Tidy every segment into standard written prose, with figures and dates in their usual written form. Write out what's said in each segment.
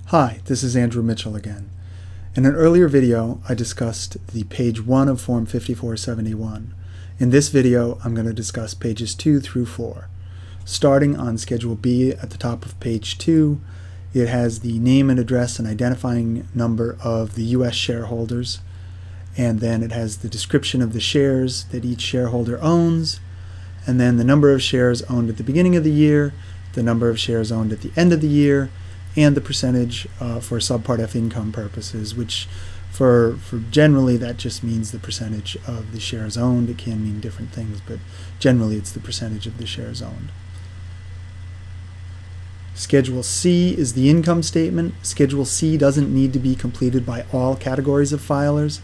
Hi, this is Andrew Mitchell again. In an earlier video, I discussed the page 1 of Form 5471. In this video, I'm going to discuss pages 2 through 4. Starting on Schedule B at the top of page 2, it has the name and address and identifying number of the U.S. shareholders, and then it has the description of the shares that each shareholder owns, and then the number of shares owned at the beginning of the year, the number of shares owned at the end of the year, and the percentage for Subpart F income purposes, which for generally that just means the percentage of the shares owned. It can mean different things, but generally it's the percentage of the shares owned. Schedule C is the income statement. Schedule C doesn't need to be completed by all categories of filers.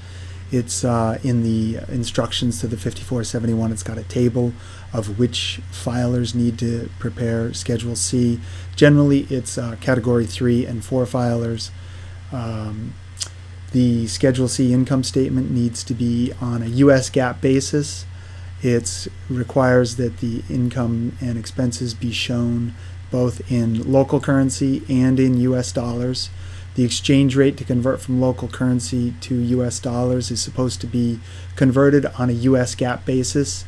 It's in the instructions to the 5471. It's got a table of which filers need to prepare Schedule C. Generally, it's Category 3 and 4 filers. The Schedule C income statement needs to be on a U.S. GAAP basis. It requires that the income and expenses be shown both in local currency and in U.S. dollars. The exchange rate to convert from local currency to U.S. dollars is supposed to be converted on a U.S. GAAP basis.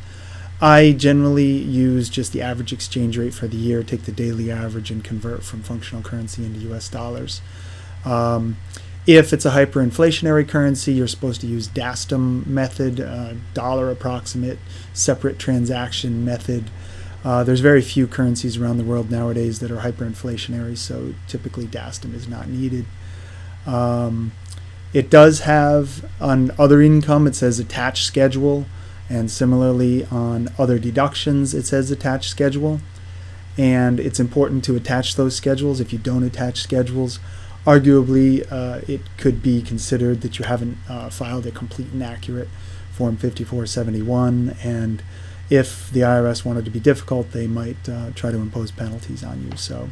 I generally use just the average exchange rate for the year, take the daily average and convert from functional currency into U.S. dollars. If it's a hyperinflationary currency, you're supposed to use DASTM method, dollar approximate separate transaction method. There's very few currencies around the world nowadays that are hyperinflationary, so typically DASTM is not needed. It does have, on other income, it says attached schedule, and similarly on other deductions, it says attached schedule. And it's important to attach those schedules. If you don't attach schedules, arguably it could be considered that you haven't filed a complete and accurate Form 5471, and if the IRS wanted to be difficult, they might try to impose penalties on you. So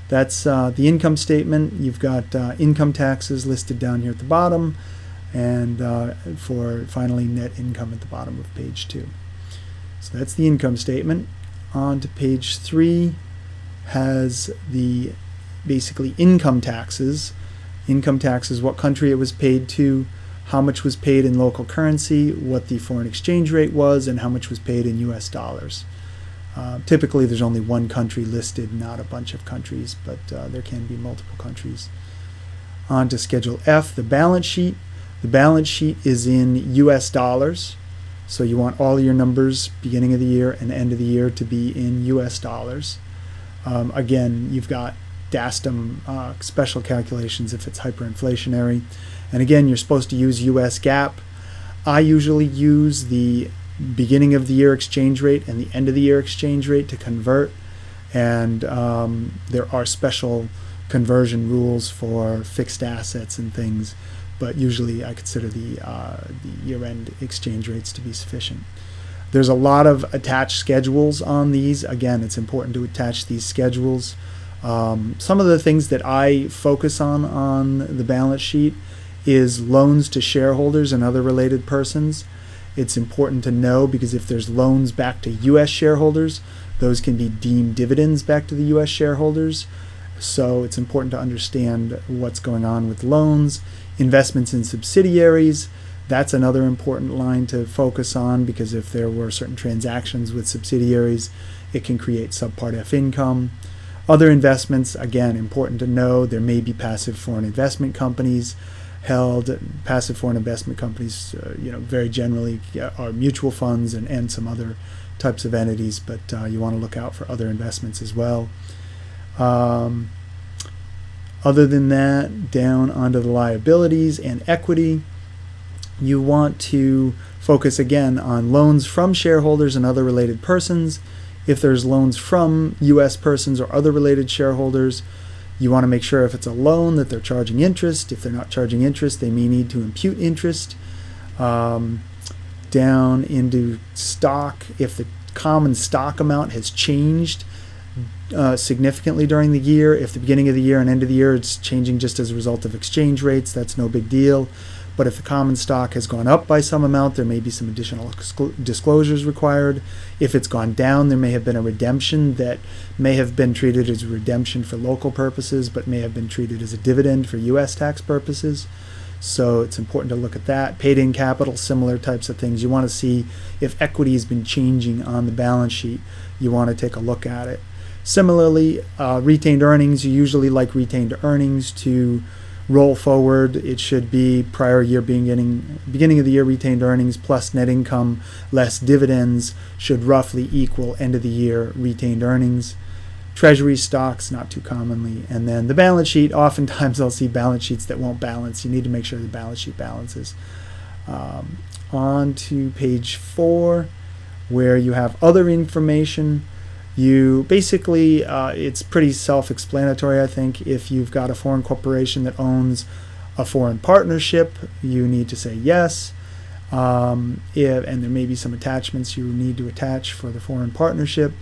that's the income statement. You've got income taxes listed down here at the bottom, and for finally net income at the bottom of page 2. So that's the income statement. On to page 3 has the basically income taxes. Income taxes, what country it was paid to, how much was paid in local currency, what the foreign exchange rate was, and how much was paid in U.S. dollars. Typically, there's only one country listed, not a bunch of countries, but there can be multiple countries. On to Schedule F, the balance sheet. The balance sheet is in U.S. dollars, so you want all your numbers, beginning of the year and end of the year, to be in U.S. dollars. Again, you've got DASTM special calculations if it's hyperinflationary. And again, you're supposed to use U.S. GAAP. I usually use the beginning of the year exchange rate and the end of the year exchange rate to convert. And there are special conversion rules for fixed assets and things, but usually I consider the year-end exchange rates to be sufficient. There's a lot of attached schedules on these. Again, it's important to attach these schedules. Some of the things that I focus on the balance sheet is loans to shareholders and other related persons. It's important to know because if there's loans back to U.S. shareholders, those can be deemed dividends back to the U.S. shareholders. So it's important to understand what's going on with loans. Investments in subsidiaries, that's another important line to focus on because if there were certain transactions with subsidiaries, it can create Subpart F income. Other investments, again, important to know. There may be passive foreign investment companies held. Passive foreign investment companies, very generally are mutual funds and some other types of entities, but you want to look out for other investments as well. Other than that, down onto the liabilities and equity, you want to focus again on loans from shareholders and other related persons. If there's loans from U.S. persons or other related shareholders, you want to make sure if it's a loan that they're charging interest. If they're not charging interest, they may need to impute interest. Down into stock, if the common stock amount has changed significantly during the year, if the beginning of the year and end of the year it's changing just as a result of exchange rates, that's no big deal. But if the common stock has gone up by some amount, there may be some additional disclosures required. If it's gone down, there may have been a redemption that may have been treated as a redemption for local purposes, but may have been treated as a dividend for U.S. tax purposes. So it's important to look at that. Paid-in capital, similar types of things. You want to see if equity has been changing on the balance sheet. You want to take a look at it. Similarly, retained earnings, you usually like retained earnings to roll forward. It should be prior year beginning of the year retained earnings plus net income less dividends should roughly equal end of the year retained earnings. Treasury stocks, not too commonly. And then the balance sheet, oftentimes I'll see balance sheets that won't balance. You need to make sure the balance sheet balances. On to page 4, where you have other information. You basically, it's pretty self-explanatory, I think. If you've got a foreign corporation that owns a foreign partnership, you need to say yes. And there may be some attachments you need to attach for the foreign partnership.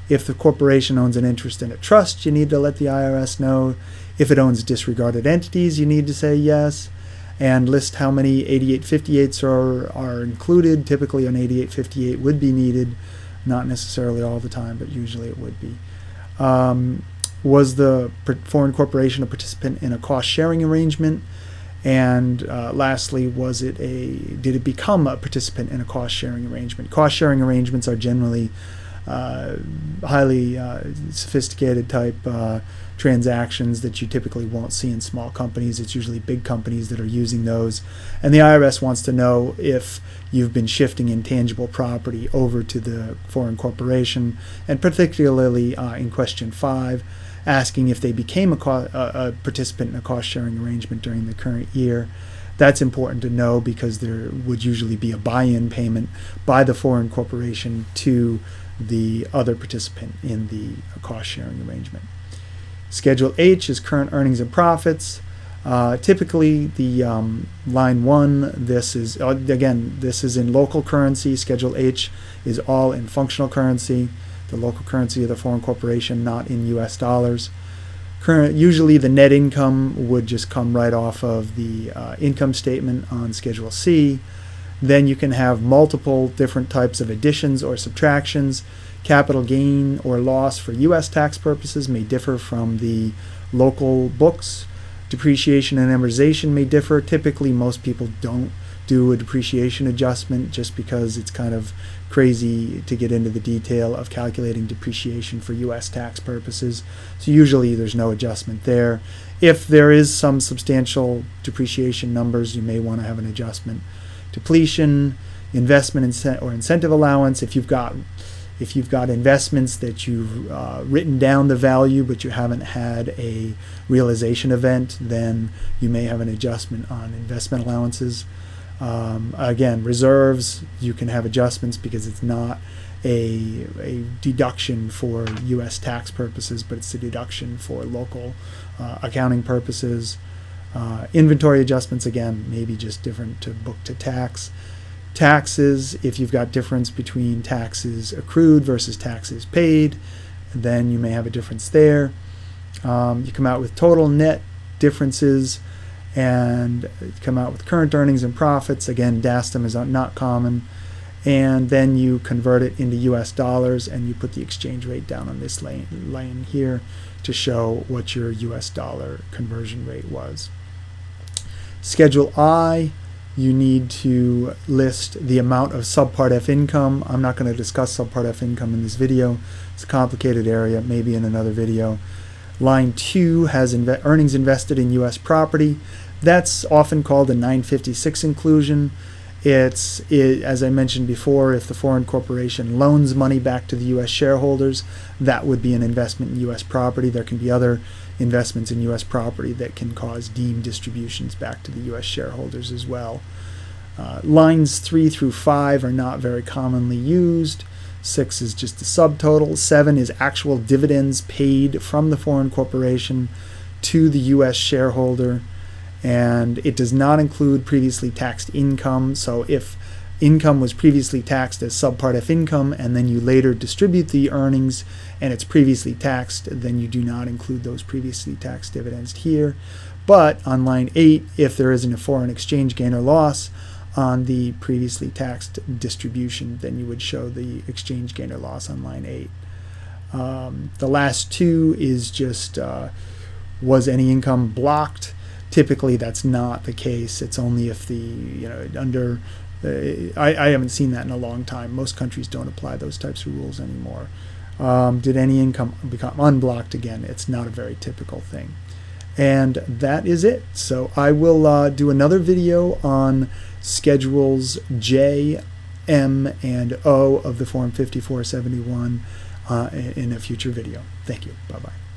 If the corporation owns an interest in a trust, you need to let the IRS know. If it owns disregarded entities, you need to say yes. And list how many 8858s are included. Typically an 8858 would be needed. Not necessarily all the time, but usually it would be. Was the foreign corporation a participant in a cost-sharing arrangement? And lastly, did it become a participant in a cost-sharing arrangement? Cost-sharing arrangements are generally highly sophisticated type transactions that you typically won't see in small companies. It's usually big companies that are using those. And the IRS wants to know if you've been shifting intangible property over to the foreign corporation, and particularly in question 5, asking if they became a participant in a cost-sharing arrangement during the current year. That's important to know because there would usually be a buy-in payment by the foreign corporation to the other participant in the cost-sharing arrangement. Schedule H is current earnings and profits. Typically, the line 1, this is in local currency. Schedule H is all in functional currency, the local currency of the foreign corporation, not in U.S. dollars. Usually the net income would just come right off of the income statement on Schedule C. Then you can have multiple different types of additions or subtractions. Capital gain or loss for U.S. tax purposes may differ from the local books. Depreciation and amortization may differ. Typically, most people don't do a depreciation adjustment just because it's kind of crazy to get into the detail of calculating depreciation for U.S. tax purposes. So usually there's no adjustment there. If there is some substantial depreciation numbers, you may want to have an adjustment. Depletion, investment or incentive allowance. If you've got investments that you've written down the value but you haven't had a realization event, then you may have an adjustment on investment allowances. Again, reserves, you can have adjustments because it's not a deduction for U.S. tax purposes, but it's a deduction for local accounting purposes. Inventory adjustments, again, maybe just different to book to tax. Taxes, if you've got difference between taxes accrued versus taxes paid, then you may have a difference there. You come out with total net differences and come out with current earnings and profits. Again, DASTM is not common. And then you convert it into US dollars and you put the exchange rate down on this line here to show what your US dollar conversion rate was. Schedule I, you need to list the amount of Subpart F income. I'm not going to discuss Subpart F income in this video. It's a complicated area, maybe in another video. Line 2 has earnings invested in U.S. property. That's often called a 956 inclusion. As I mentioned before, if the foreign corporation loans money back to the U.S. shareholders, that would be an investment in U.S. property. There can be other investments in U.S. property that can cause deemed distributions back to the U.S. shareholders as well. Lines 3 through 5 are not very commonly used. 6 is just the subtotal. 7 is actual dividends paid from the foreign corporation to the U.S. shareholder. And it does not include previously taxed income. So if income was previously taxed as Subpart F income, and then you later distribute the earnings and it's previously taxed, then you do not include those previously taxed dividends here. But on line 8, if there isn't a foreign exchange gain or loss on the previously taxed distribution, then you would show the exchange gain or loss on line 8. The last two is just was any income blocked? Typically that's not the case. It's only if the, under, I haven't seen that in a long time. Most countries don't apply those types of rules anymore. Did any income become unblocked again? It's not a very typical thing. And that is it. So I will do another video on schedules J, M, and O of the Form 5471 in a future video. Thank you. Bye-bye.